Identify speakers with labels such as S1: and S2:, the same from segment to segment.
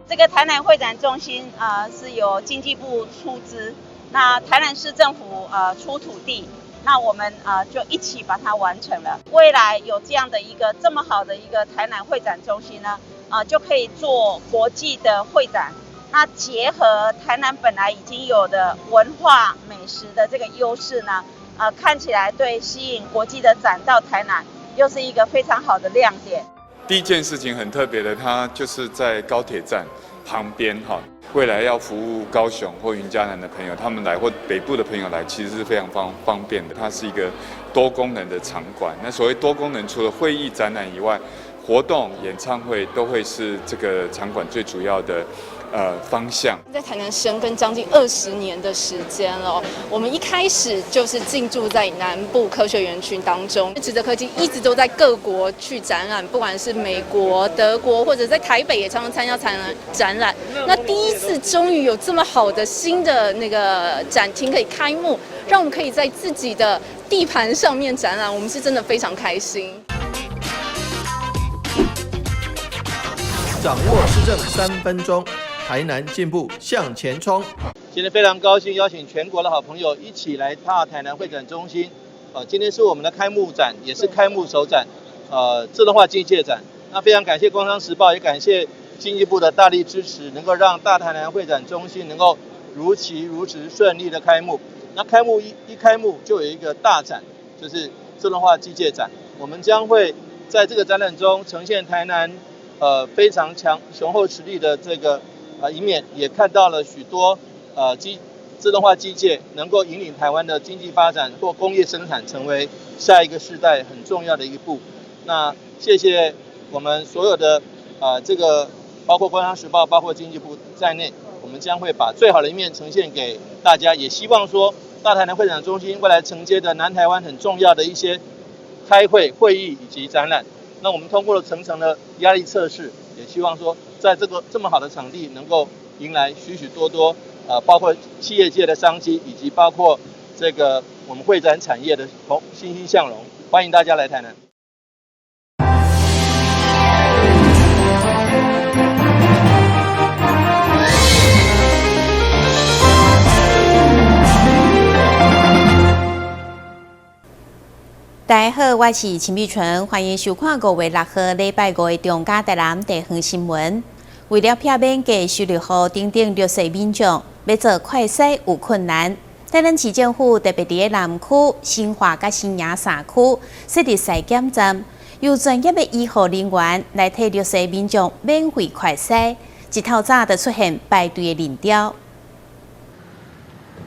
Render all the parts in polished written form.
S1: 这个台南会展中心是由经济部出资，那台南市政府出土地，那我们就一起把它完成了。未来有这样的一个这么好的一个台南会展中心呢，就可以做国际的会展。那结合台南本来已经有的文化美食的这个优势呢，看起来对吸引国际的展到台南又是一个非常好的亮点。
S2: 第一件事情很特别的，它就是在高铁站旁边哈。未来要服务高雄或云嘉南的朋友，他们来或北部的朋友来，其实是非常方便的。它是一个多功能的场馆。那所谓多功能，除了会议展览以外，活动、演唱会都会是这个场馆最主要的方向。
S3: 在台南深耕将近20年的时间了，我们一开始就是进驻在南部科学园区当中，智泽科技一直都在各国去展览，不管是美国、德国，或者在台北也常常参加展览。那第一次终于有这么好的新的那个展厅可以开幕，让我们可以在自己的地盘上面展览，我们是真的非常开心。
S4: 掌握施政3分钟，台南进步向前冲。
S5: 今天非常高兴邀请全国的好朋友一起来踏台南会展中心。今天是我们的开幕展，也是开幕首展，自动化机械展。那非常感谢《工商时报》，也感谢经济部的大力支持，能够让大台南会展中心能够如期如实顺利的开幕。那开幕一开幕就有一个大展，就是自动化机械展。我们将会在这个展览中呈现台南非常雄厚实力的这个一面，也看到了许多自动化机械能够引领台湾的经济发展或工业生产，成为下一个世代很重要的一步。那谢谢我们所有的这个包括《工商时报》、包括经济部在内，我们将会把最好的一面呈现给大家，也希望说大台南会展中心未来承接的南台湾很重要的一些开会、会议以及展览。那我们通过了层层的压力测试，也希望说，在这么好的场地，能够迎来许许多多包括企业界的商机，以及包括这个我们会展产业的欣欣向荣。欢迎大家来台南。
S6: 大家好，我是陈碧纯，欢迎收看5月6号礼拜5的中嘉台南地方新闻。为了避免给收入户等等弱势民众要做快筛有困难，台南市政府特别伫南区、新化甲新营3区设立筛检站，由专业的医护人员来替弱势民众免费快筛。一透早就出现排队的人潮。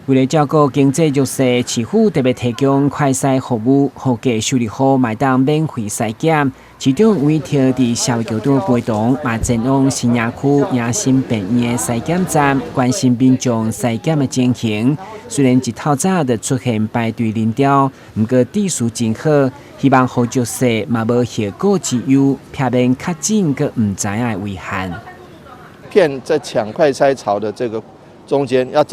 S7: 为了照顾经济弱势，市府特别提供快筛服务，互低收入户买当免费筛检。其中有一条伫社会桥段陪同，嘛前往新营区迎新病院的筛检站，关心民众筛检的情形。虽然一透早就出现排队人潮，不过秩序真好，希望互弱势嘛无后顾之忧，避免确诊个唔知影的危害。
S5: 骗在抢快筛潮的这个中间，要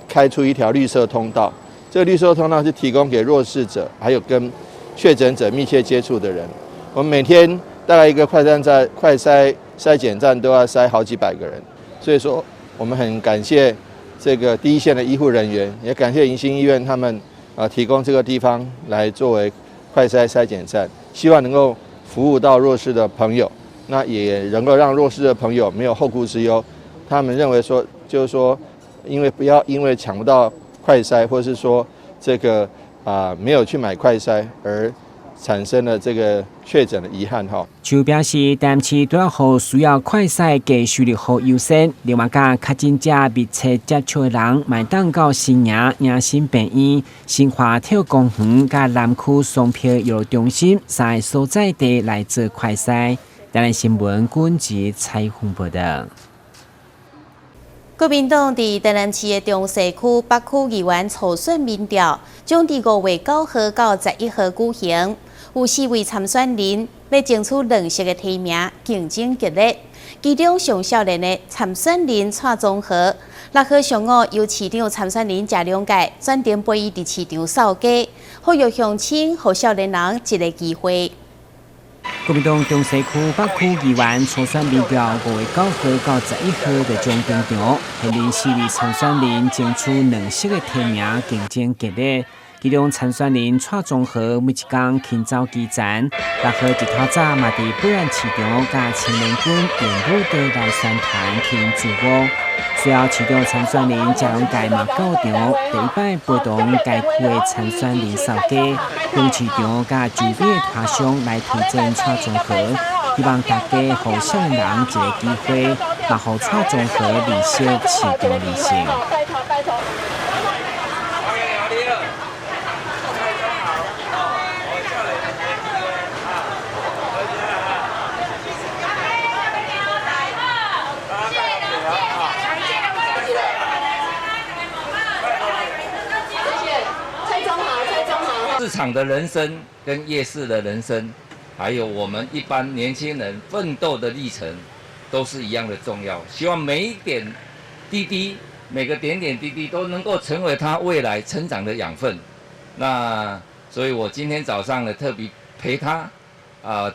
S5: 开出一条绿色通道，这个绿色通道是提供给弱势者，还有跟确诊者密切接触的人。我们每天大概一个快筛检站都要筛好几百个人，所以说我们很感谢这个第一线的医护人员，也感谢迎新医院他们提供这个地方来作为快筛检站，希望能够服务到弱势的朋友，那也能够让弱势的朋友没有后顾之忧。他们认为说，就是说。不要因为抢不到快筛，或是说这个没有去买快筛而产生了这个确诊的遗憾哈。
S7: 就表示，台南市都要互需要快筛低收入户优先，另外甲确诊者密切接触的人，买当到新迎新病院、新华体育公园、甲南区双票娱乐中心3个所在地来做快筛。台南新闻军籍采访报道。
S6: 国民党伫台南市的中西区、北区议员初选民调，将伫5月9号到11号举行。有4位参选人要争取2席的提名，竞争激烈。其中上少年的参选人蔡宗和，6号上午由市长参选人谢良介转电陪伊伫市场扫街，呼吁乡亲、互少年人一个机会。
S7: 国民党中西区北区议员初选民调5月9号到11号在将登场，现任4位参选人争取2席的提名，竞争激烈。其中参选人蔡中和每一天勤走基层，6号一透早嘛伫北安市场甲青年军演武队来宣传庆祝舞。随后，市场参选人嘉荣界嘛到场，第一摆陪同该区的参选人扫街，向市场甲周边的摊商来推荐蔡中和，希望大家予少年人一个机会，嘛予蔡中和认识市场人性。
S8: 市场的人生跟夜市的人生，还有我们一般年轻人奋斗的历程，都是一样的重要。希望每一点滴滴，每个点点滴滴都能够成为他未来成长的养分。那所以我今天早上呢，特别陪他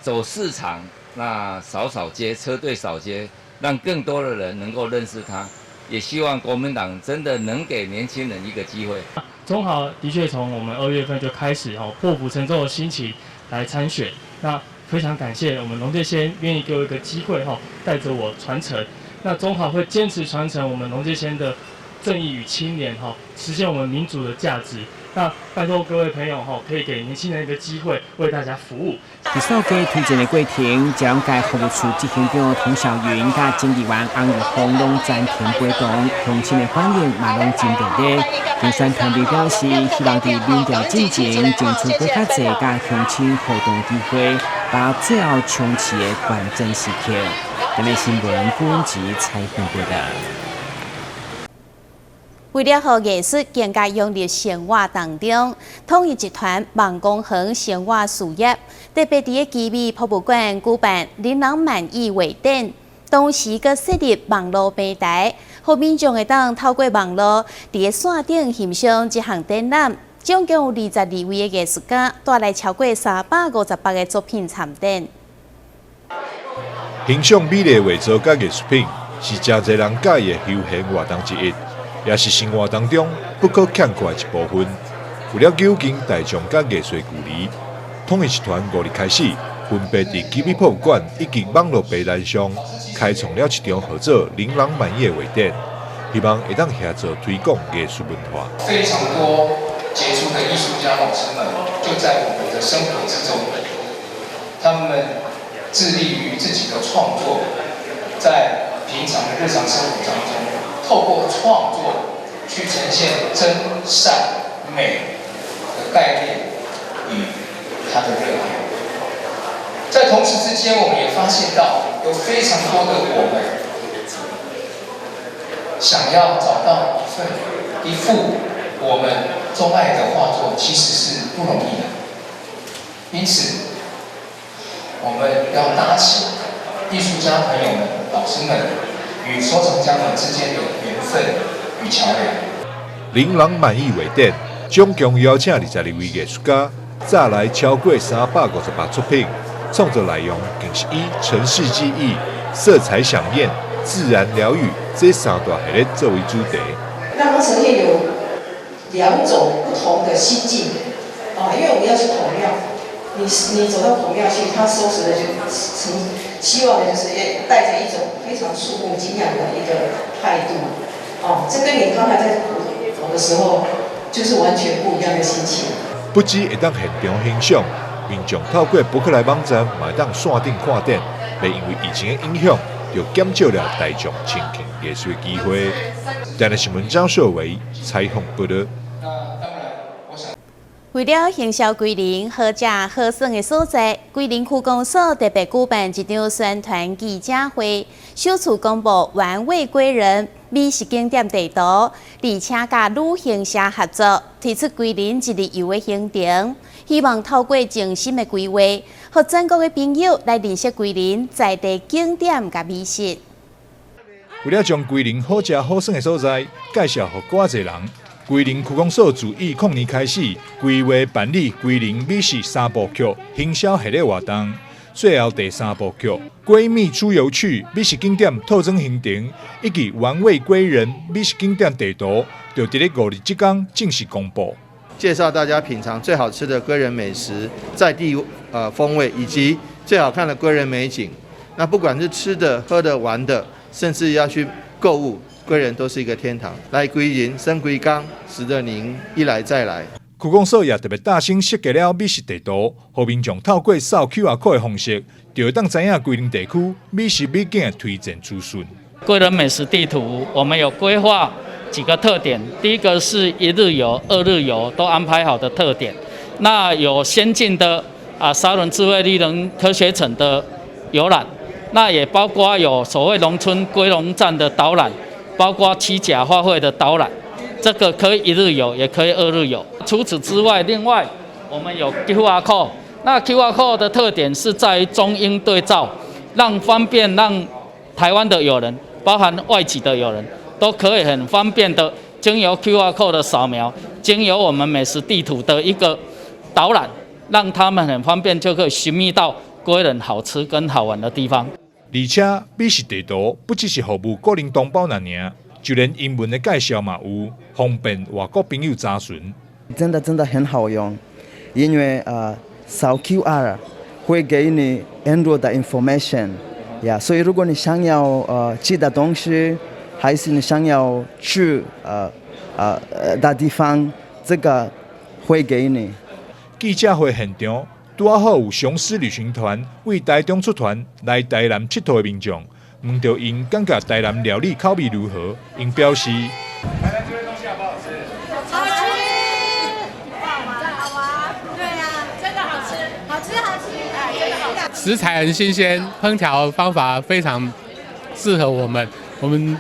S8: 走市场，那扫街，车队扫街，让更多的人能够认识他。也希望国民党真的能给年轻人一个机会。
S9: 中豪的确从我们2月份就开始破釜沉舟的心情来参选，那非常感谢我们龙介先愿意给我一个机会带着我传承。那中豪会坚持传承我们龙介先的正义与青年实现我们民主的价值。那拜托各位朋友可以给年轻人一个机会，为大家服务。
S7: 伫扫街推荐的过程，嘉荣界服务处执行长童小云甲经理员洪玉峰拢暂停陪同，乡亲的反应嘛拢真热烈。竞选团队表示，希望伫民调进前，争取更较侪甲乡亲互动机会，把握最后冲刺的关键时刻。台北新闻顾文吉采访报道。
S6: 为了让艺术更加融入生活当中，统一集团望公园生活事业特别伫基美博物馆举办琳琅满意画展，同时佮设立网络平台，让民众会当透过网络伫线顶欣赏这项展览。总共有22位的艺术家带来超过358个作品参展。
S10: 欣赏美丽画作甲艺术品是真侪人喜的休闲活动之一。也是生活当中不可欠缺的一部分。为了纠正大众甲艺术的距离，统一集团5日开始，分别伫基美博物馆以及网络平台上开创了一场合作琳琅满意的画展，希望会当协助推广艺术文化。
S11: 非常多杰出的艺术家老师们就在我们的生活之中，他们致力于自己的创作，在平常的日常生活当中。透过创作去呈现真善美的概念与他的热爱，在同时之间，我们也发现到有非常多的我们想要找到一幅我们钟爱的画作，其实是不容易的。因此，我们要搭起艺术家朋友们、老师们与收藏家们之间的缘分与桥梁。
S10: 琳琅满意画展，总共邀请22位艺术家，再来超过358作品，创作内容更是以城市记忆、色彩响艳、自然疗愈这3大系列作为主题。
S12: 让它呈现有2种不同的心境因为我们要去孔庙，你走到孔庙去，他收拾的就希望的就是带着一种非常肃穆敬仰的一个态度这跟你刚才在走的时候就是完全不一样的心情。
S10: 不止会当现场欣赏，民众透过博客来网站嘛会当线顶看展，袂因为疫情的影响，就减少了大众亲近艺术的机会。台南新闻张硕维采访报道。
S6: 为了行销桂林好食好耍的所在，桂林区公所特别举办一场宣传记者会，首次公布原味归仁美食景点地图，而且甲旅行社合作，推出桂林一日游的行程，希望透过精心的规划，让全国的朋友来认识桂林在地景点甲美食。
S10: 为了将桂林好食好耍的所在介绍给偌侪人。桂林区公所自2020年开始规划办理桂林美食3部曲行销系列活动，最后第3部曲《闺蜜出游趣》美食景点套装行程以及玩味归人美食景点地图，就伫咧5日即天正式公布。
S5: 介绍大家品尝最好吃的归人美食、在地风味以及最好看的归人美景。那不管是吃的、喝的、玩的，甚至要去购物，归人都是一个天堂。来归人，生归刚，使得您一来再来。
S10: 区公所也特别大声设计了美食地图，让民众透过扫 QR code 的方式，就会当知影归仁地区美食美景的推荐资讯。
S13: 归仁美食地图，我们有规划几个特点，第一个是1日游、2日游都安排好的特点。那有先进的沙仑智慧绿能科学城的游览，那也包括有所谓农村归农站的导览，包括七甲花卉的导览。这个可以1日游，也可以2日游。除此之外，另外我们有 QR code。那 QR code 的特点是在于中英对照，方便让台湾的友人，包含外籍的友人，都可以很方便的经由 QR code 的扫描，经由我们美食地图的一个导览，让他们很方便就可以寻觅到归仁好吃跟好玩的地方。
S10: 而且美食地图不只是服务个人同胞而已。就连英文的介绍嘛有，方便外国朋友查询。
S14: 真的很好用，因为扫 QR 会给你很多的 information， 所以如果你想要吃的东西，还是你想要去的地方，这个会给你。
S10: 记者会现场拄好有雄狮旅行团为台中出团来台南佚佗的民众。问到因感觉台南料理口味如何，因表示：
S15: 台南这边东西好不好吃？好吃，好玩，对啊，真的好吃，好吃，哎，真的好吃。食材很新鲜，烹调方法非常适合我们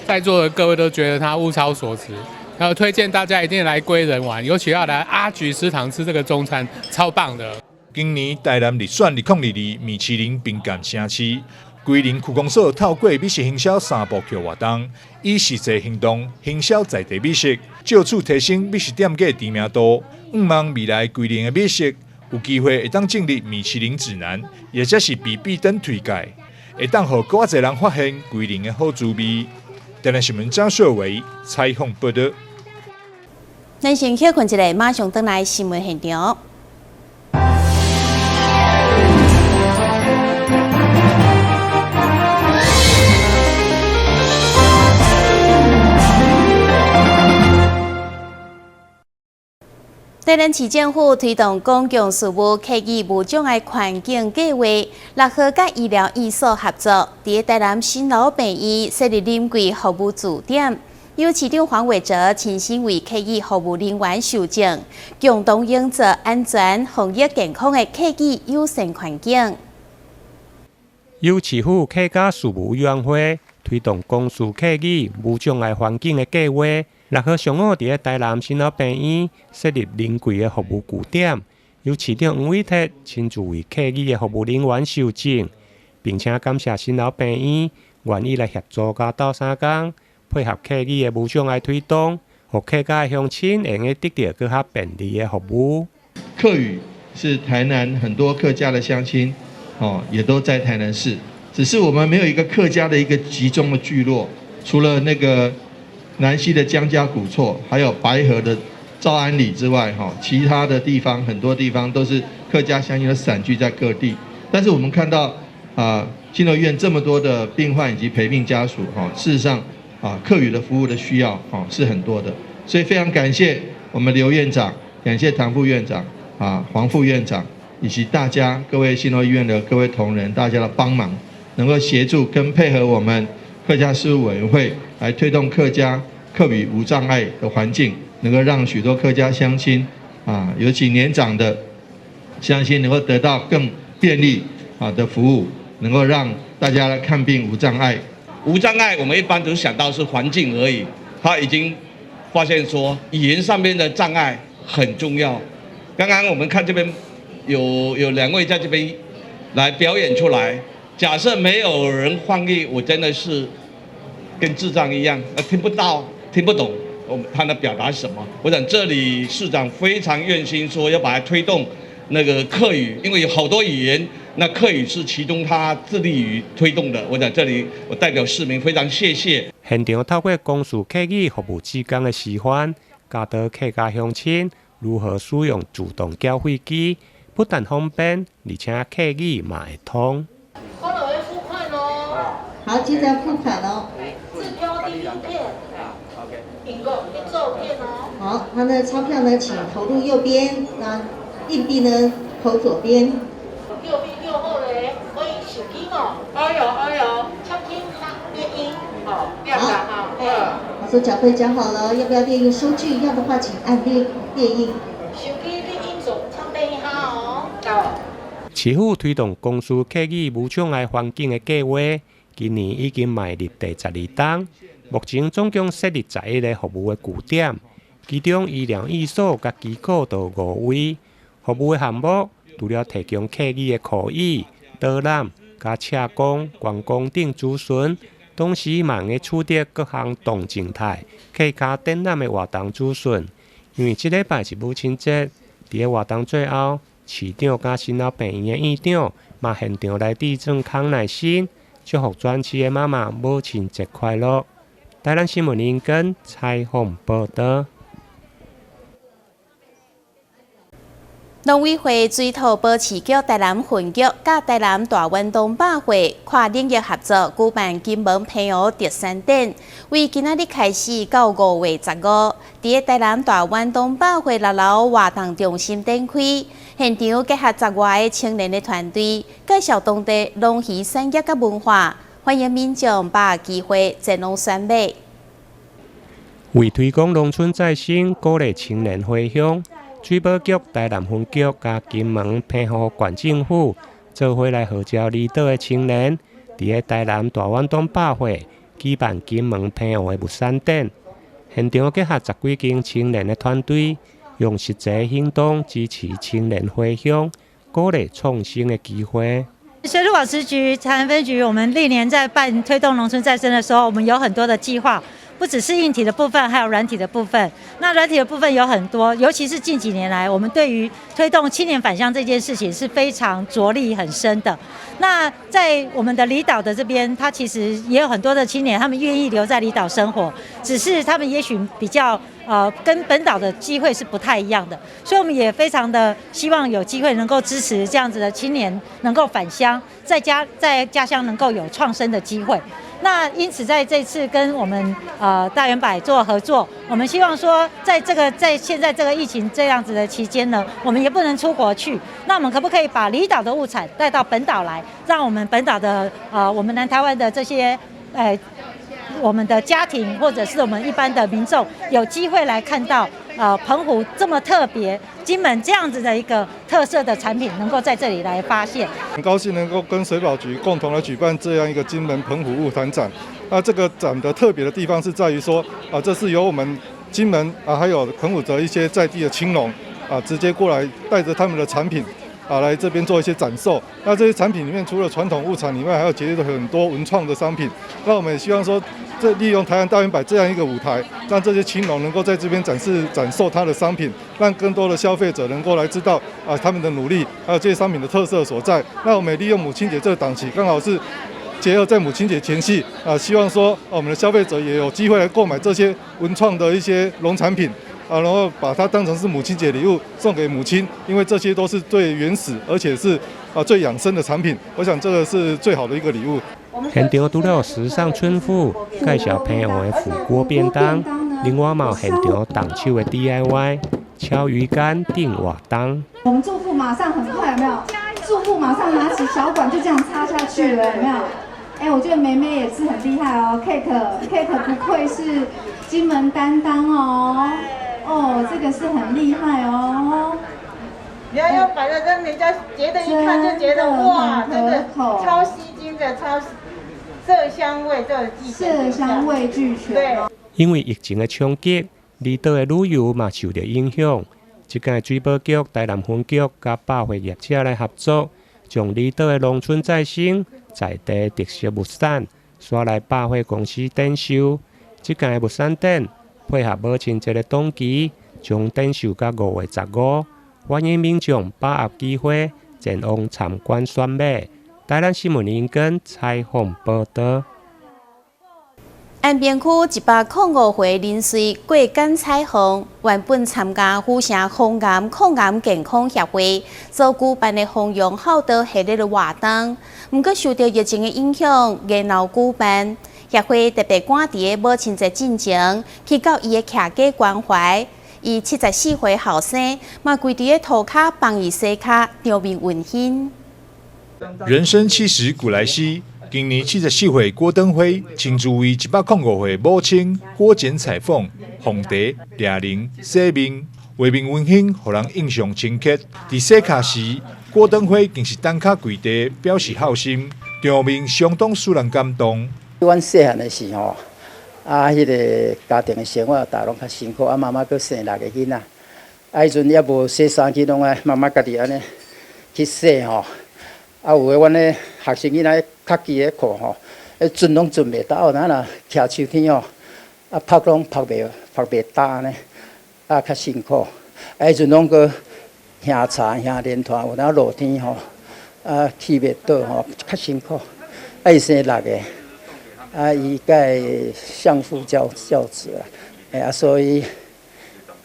S15: 在座的各位都觉得它物超所值。然后推荐大家一定来归仁玩，尤其要来阿菊食堂吃这个中餐，超棒的。
S10: 今年台南入选2022米其林评鉴城市。归仁区公所透过美食行销3部曲活动，以实际行动行销在地美食，就此提升美食店的知名度。希望未来归仁的美食有机会会当进入米其林指南，或者是被必登推介，会当让更多人发现归仁的好滋味。台南新闻张秀维采访报道。
S6: 咱先休困一下，马上回来新闻现场。台南市政府推动公共事务客语无障碍环境计划，6号甲医疗院所合作，伫台南新老病院设立临柜服务据点，由市长黄伟哲亲身为客语服务人员受证，共同营造安全、防疫、健康的客语友善环境。
S16: 由市府客家事务委员会推动公事客语无障碍环境的计划。6号上午，伫台南新老病院设立临柜的服务据点，由市长黄伟哲亲自为客语的服务人员受证，并且感谢新老病院愿意来协助甲斗相共，配合客语的无障碍推动，让客家的乡亲会用得到更较便利的服务。
S5: 客语是台南很多客家的乡亲，也都在台南市，只是我们没有一个客家的一个集中的聚落，除了那个南溪的江家古厝，还有白河的诏安里之外，其他的地方很多地方都是客家乡亲的散居在各地。但是我们看到新楼医院这么多的病患以及陪病家属，事实上客语的服务的需要是很多的，所以非常感谢我们刘院长，感谢唐副院长黄副院长以及大家各位新楼医院的各位同仁，大家的帮忙，能够协助跟配合我们客家事务委员会来推动客语无障碍的环境，能够让许多客家乡亲尤其年长的乡亲能够得到更便利的服务，能够让大家来看病无障碍。
S17: 无障碍我们一般都想到是环境而已，他已经发现说语言上面的障碍很重要。刚刚我们看这边有2位在这边来表演出来，假设没有人翻译，我真的是跟智障一样，听不到听不懂他的表达是什么。我想这里市长非常愿心说要把它推动那个客语，因为有好多语言那客语是其中他致力于推动的。我在这里，我代表市民非常谢谢。
S16: 现场透过公司客语服务志工的示范，教导客家乡亲如何使用自动缴费机，不但方便，而且客语嘛会通。
S18: 好，接着付款哦。
S19: 自标的名片，订购一照片哦。
S18: 好，他的钞票呢，请投入右边，那硬币呢投左边。
S19: 右边右后嘞，可以手机哦。哎呦，超轻列印哦，这样的哈。
S18: 好，说缴费缴好了，要不要列印收据？要的话，请按列印。
S19: 手机列印总唱等一下哦。好。
S16: 市府推动公司客语无障碍环境的计划。今年已经迈入第12档，目前总共设立11个服务的据点，其中医疗院所甲机构都5位。服务的项目除了提供客语的口译、导览、甲车工、观光等资讯，同时嘛会取得各项动静态、客家展览的活动资讯。因为这礼拜是母亲节，伫个活动最后，市长甲新老病院的院长嘛现场来致赠康乃馨。祝福全市的妈妈母亲节快乐！台南新闻林根采访报道。
S6: 农委会水土保持局台南分局甲台南大运动百货跨领域合作举办金门平湖特产展，为今仔日开始到5月15，伫台南大运动百货6楼活动中心展开。现场结合10外的青年的团队，介绍当地农渔产业甲文化，欢迎民众把握机会前往选买。
S16: 为推广农村再生，鼓励青年回乡，水保局台南分局甲金门平湖县政府做伙来号召离岛的青年，伫个台南大运动百货举办金门平湖的物产展。现场结合10几间青年的团队。用实际行动支持青年回乡，鼓励创新的机会。
S20: 水土保持局台南分局，我们历年在办推动农村再生的时候，我们有很多的计划，不只是硬体的部分，还有软体的部分。那软体的部分有很多，尤其是近几年来，我们对于推动青年返乡这件事情是非常着力很深的。那在我们的离岛的这边，它其实也有很多的青年，他们愿意留在离岛生活，只是他们也许比较跟本岛的机会是不太一样的，所以我们也非常的希望有机会能够支持这样子的青年能够返乡，在家乡能够有创生的机会。那因此在这次跟我们大圆柏做合作，我们希望说在现在这个疫情这样子的期间呢，我们也不能出国去，那我们可不可以把离岛的物产带到本岛来，让我们本岛的我们南台湾的这些我们的家庭或者是我们一般的民众有机会来看到澎湖这么特别，金门这样子的一个特色的产品能够在这里来发现。
S21: 很高兴能够跟水保局共同来举办这样一个金门澎湖物产展。那这个展的特别的地方是在于说这是由我们金门还有澎湖的一些在地的青农直接过来带着他们的产品来这边做一些展售。那这些产品里面除了传统物产以外，还有结合很多文创的商品。那我们也希望说，利用台湾大圆柏这样一个舞台，让这些青农能够在这边展售他的商品，让更多的消费者能够来知道他们的努力，还有这些商品的特色所在。那我们也利用母亲节这个档期，刚好是结合在母亲节前夕希望说我们的消费者也有机会来购买这些文创的一些农产品。然后把它当成是母亲节礼物送给母亲，因为这些都是最原始而且是最养生的产品，我想这个是最好的一个礼物。
S16: 现场除了时尚村妇介绍平湖的火锅便当，另外嘛现场动手的 DIY 敲鱼竿订活动。
S22: 我们住户马上很快有没有？住户马上拿起小管就这样插下去了有没有？我觉得梅梅也是很厉害哦 ，Cake 不愧是金门担当哦，这个是很厉害哦。
S19: 你要用摆在这，人家觉得一看就觉得哇，真的超吸睛的，超色香味都有俱全。色香味俱全。对。
S16: 因为疫情的冲击，离岛的旅游嘛受到影响。这届水保局台南分局甲百货业者来合作，将离岛的农村再生、在地特色物产刷来百货公司展售。这届物产展配合母亲节的档期，将展售到5月15，欢迎民众把握机会前往参观选买。台南新闻引根采访报道。
S6: 安平区105回林水过感彩虹，原本参加府城防癌抗癌健康协会所举办的弘扬孝道系列的活动，不过受到疫情的影响，延后举办。协会特别赶伫母亲节进前，去到伊的客家关怀，伊74岁后生，嘛跪伫个涂骹帮伊洗骹，场面温馨。
S10: 人生70古来稀。今年74岁郭登辉亲自为105岁母亲郭简采访、红茶、抓铃、洗面，画面温馨，让人印象深刻。伫洗骹时，郭登辉更是单脚跪地表示孝心，场面相当使人感动。
S1: 阮细汉的时候，迄个家庭的生活大拢较辛苦，妈妈佫生6个囡仔，迄阵也无洗衫机，拢妈妈家己安尼去洗吼。有诶，阮咧学生囡仔较基诶课吼，船拢船袂到，咱若徛秋天吼，拍拢拍袂大呢，较辛苦。迄阵拢个兄茶兄连团，有当落天吼，去袂倒吼，较辛苦。伊生6个，伊甲相夫教子啦，所以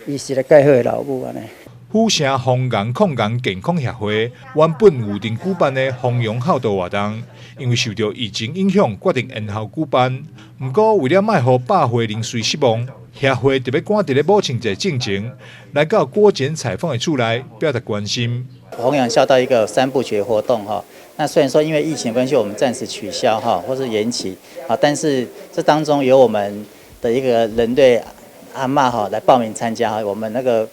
S1: 伊是个介好诶老母安尼。
S10: 府城防癌抗癌健康协会原本有定举办的弘扬孝道活动，因为受到疫情影响，决定延后举办。不过，为了卖予百岁零岁失望，协会特别赶伫咧母亲节进前，来到郭简采访的厝内，表达关心。
S2: 弘扬孝道一个3部曲活动哈，那虽然说因为疫情关系，我们暂时取消哈，或是延期啊，但是这当中有我们的一个人队阿嬷哈来报名参加哈，我们那个。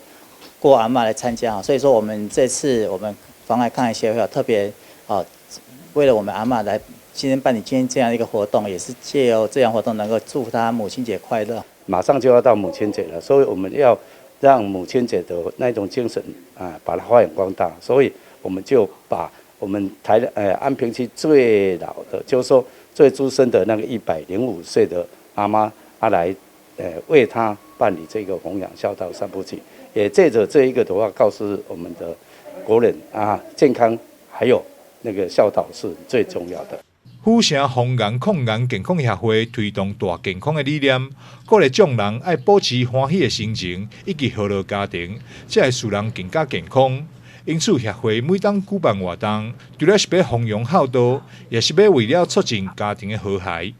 S2: 郭阿嬷来参加，所以说我们这次我们防癌抗癌协会特别为了我们阿嬷来今天办理今天这样一个活动，也是借由这样活动能够祝福她母亲节快乐。
S23: 马上就要到母亲节了，所以我们要让母亲节的那种精神把它发扬光大，所以我们就把我们安平区最老的，就是说最资深的那个105岁的阿妈来为她办理这个弘扬孝道3部曲。也借着这一个的话，告诉我们的国人健康还有那个孝道是最重要的。
S10: 府城防癌抗癌健康协会推动大健康的理念，鼓励众人爱保持欢喜的心情，以及和乐家庭，才会使人更加健康。因此，协会每当举办活动，除了是要弘扬孝道，也是要为了促进家庭的和谐。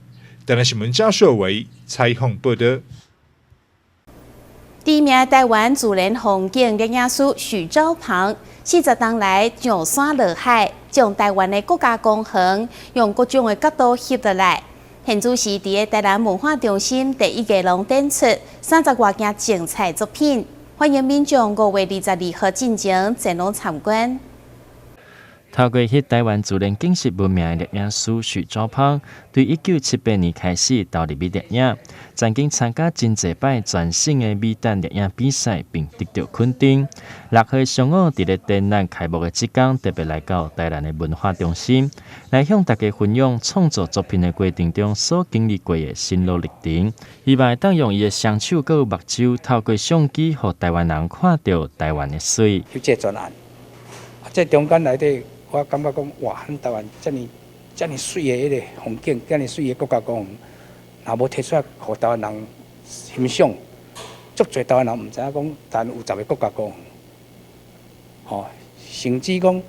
S10: 台南新闻贾硕伟采访报道。
S6: 知名台湾自然风景摄影师许兆鹏，40年来上山下海，将台湾的国家公园用各种的角度翕落来。现主是伫台南文化中心第1个展出30多件精彩作品，欢迎民众5月22号进前前往参观。
S24: 透过迄台湾自然景色闻名的摄影师许兆鹏，对1978年开始投入美摄影，曾经参加真侪摆全省的美展摄影比赛，并得到肯定。6岁上午伫咧展览开幕的即天，特别来到台南的文化中心，来向大家分享创作作品的过程中所经历过的心路历程，希望当用伊的双手佮目睭，透过相机，互台湾人看到台湾的水。
S1: 这专案，这中间内底。我感觉讲，哇！咱台湾遮尔水的迄个风景，遮尔水的国家公园，若无摕出来，互台湾人欣赏，足侪台湾人毋知影讲，台湾有10个国家公园，吼，甚至讲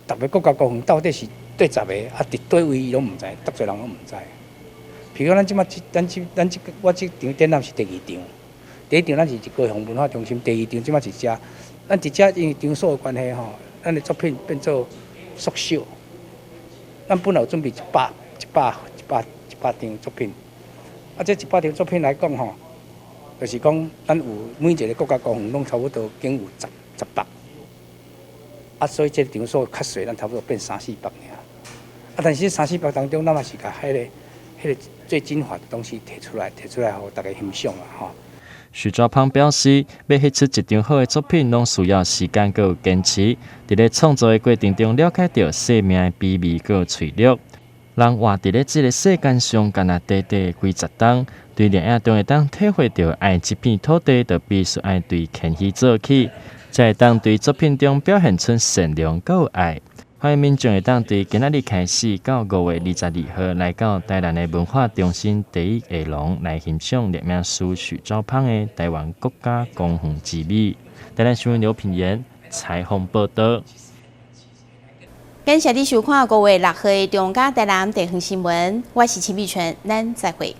S1: 10个国家公园到底是对10个，伫对位伊拢毋知，得侪人拢毋知。譬如咱即摆，我即场展览是第2场，第1场咱是高雄文化中心，第2场即摆是遮，咱伫遮因为场所的关系吼，咱的作品变做。缩小，咱本来有准备100张作品，这100张作品来讲吼，就是讲咱有每一个国家公园拢差不多经有10百，所以这场所较细，咱差不多变300-400尔。但是300-400当中，咱也是甲迄个最精华的东西摕出来，互大家欣赏啦吼。
S24: 许兆鹏表示，要翕出一张好的作品，拢需要时间佮有坚持。伫咧创作的过程中，了解到生命的美味佮脆弱。人活伫咧这个世间上，干那短短几十冬，对摄影中会当体会到爱这片土地，就必须爱对谦虚做起，才会当对作品中表现出善良佮有爱。欢迎民众会当对今仔日开始到5月22号来到台南的文化中心第一下廊来欣赏列名师徐兆芳的台湾国家公园之美。台南新闻刘品言采访报道。
S6: 感谢你收看5月6号的中嘉台南地方新闻，我是陈美纯，咱再会。